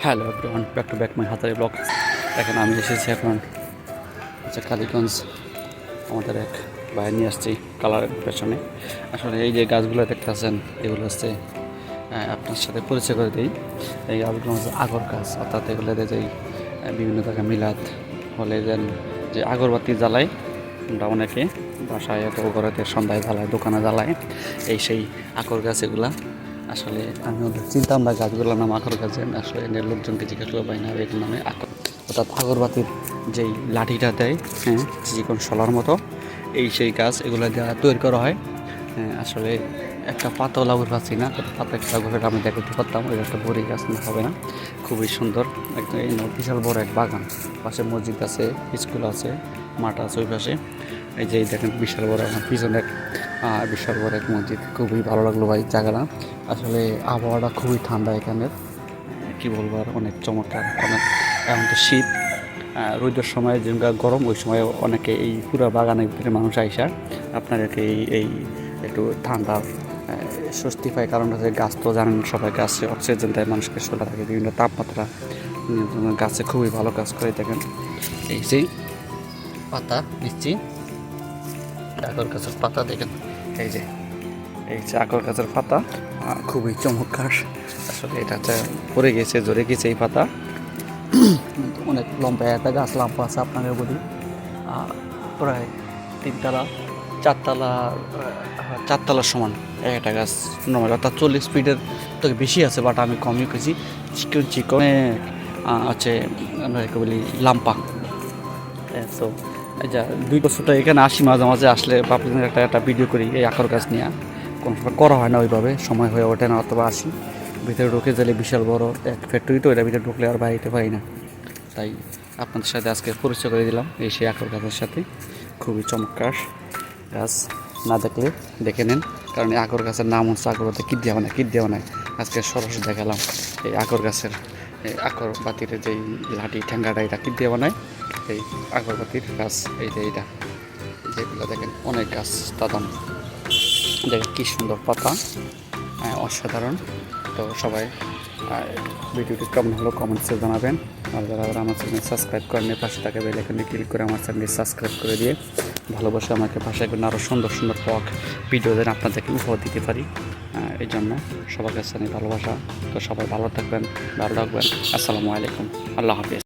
Hello everyone, back to back my হাতারি blog. এখন আমি এসেছি এখন কালীগঞ্জ। আমাদের এক ভাই নিয়ে আসছি কালারের পেছনে। আসলে এই যে গাছগুলো দেখতেছেন, এগুলো হচ্ছে আপনার সাথে পরিচয় করে দিই। এই গাছগুলো হচ্ছে আগর গাছ, অর্থাৎ এগুলো যে বিভিন্ন জায়গায় মিলাদ হলে যে আগরবাতি জ্বালায়, আমরা অনেকে বাসায় এত ঘরেতে সন্ধ্যায় জ্বালায়, দোকানে জ্বালায় এই সেই আকর গাছ এগুলা। আসলে আমি ওদের চিনতাম না গাছগুলোর নাম আকর গাছ, আসলে এদের লোকজনকে জিজ্ঞাসা করে পাই না এগুলোর নামে আকর, অর্থাৎ আগরবাতির যেই লাঠিটা দেয়, হ্যাঁ, চিকন শলার মতো, এই সেই গাছ এগুলো দেওয়া তৈরি করা হয়। আসলে একটা পাতাও লাগুর পাচ্ছি না, পাতা একটা লাগুর আমি দেখাতে পারতাম, ওই একটা বড়ি গাছ না হবে না। খুবই সুন্দর একদম, এই বিশাল বড় এক বাগান, পাশে মসজিদ আছে, স্কুল আছে, মাঠ আছে ওই পাশে। এই যে দেখেন বিশাল বড় আমার পিছনে বিশাল বড় এক মসজিদ। খুবই ভালো লাগলো ভাই জায়গাটা। আসলে আবহাওয়াটা খুবই ঠান্ডা এখানের, কী বলবো আর, অনেক চমৎকার। অনেক এখন তো শীত, রোদের সময় যেটা গরম, ওই সময় অনেকে এই পুরো বাগানের ভিতরে মানুষ আইসা আপনাদেরকে এই একটু ঠান্ডা স্বস্তি পায়। কারণ হচ্ছে গাছ তো জানেন সবাই, গাছে অক্সিজেন দেয় মানুষকে, সোলা থাকে, বিভিন্ন তাপমাত্রা নিয়ন্ত্রণ গাছে খুবই ভালো কাজ করে। দেখেন এই সেই পাতা দিচ্ছি, আকর গাছের পাতা দেখেন, এই যে আকর গাছের পাতা খুবই চমৎকার। আসলে এটা পড়ে গেছে, ঝরে গেছে এই পাতা। অনেক লম্বা একটা গাছ, লম্বা আছে আপনাদের বলি, প্রায় চারতলার সমান একটা গাছ নর্মাল, অর্থাৎ 40 ফিটের তো বেশি আছে, বাট আমি কমই কেছি। চিকনে আছে বলি লাম্পা। তো যা 2 বছর তো এখানে আসি, মাঝে মাঝে আসলে ভাবছিলাম একটা ভিডিও করি এই আকর গাছ নিয়ে। কোনো সময় করা হয় না, ওইভাবে সময় হয়ে ওঠে না, অথবা আসি ভিতরে ঢুকে গেলে বিশাল বড় এক ফ্যাক্টরি, তো এটা ভিতরে ঢুকলে আর বাইরে পারি না। তাই আপনাদের সাথে আজকে পরিচয় করে দিলাম এই সেই আকর গাছের সাথে। খুবই চমৎকার গাছ, না দেখলে দেখে নেন, কারণ এই আকর গাছের নাম হচ্ছে আকরবাতি। কী দেওয়া নাই আজকে সরাসরি দেখালাম এই আকর গাছের, এই আকরবাতির যেই লাঠি ঠ্যাঙ্গাটা, এটা কী দিয়ে বানায়, এই আগরবাতির গাছ। এইটা যেগুলো দেখেন অনেক গাছ, দাদাম দেখেন কী সুন্দর পাতা, অসাধারণ। তো সবাই ভিডিওটি কেমন হলো কমেন্টসে জানাবেন। আর যারা আমার চ্যানেল সাবস্ক্রাইব করেন, পাশে থাকা বেল আইকনে ক্লিক করে আমার চ্যানেলটি সাবস্ক্রাইব করে দিয়ে ভালোবাসে আমাকে পাশে করুন, আরও সুন্দর সুন্দর ভিডিও যেন আপনাদেরকে উপহার দিতে পারি। এই জন্য সবার কাছে ভালোবাসা। তো সবাই ভালো থাকবেন, ভালো রাখবেন। আসসালামু আলাইকুম, আল্লাহ হাফিজ।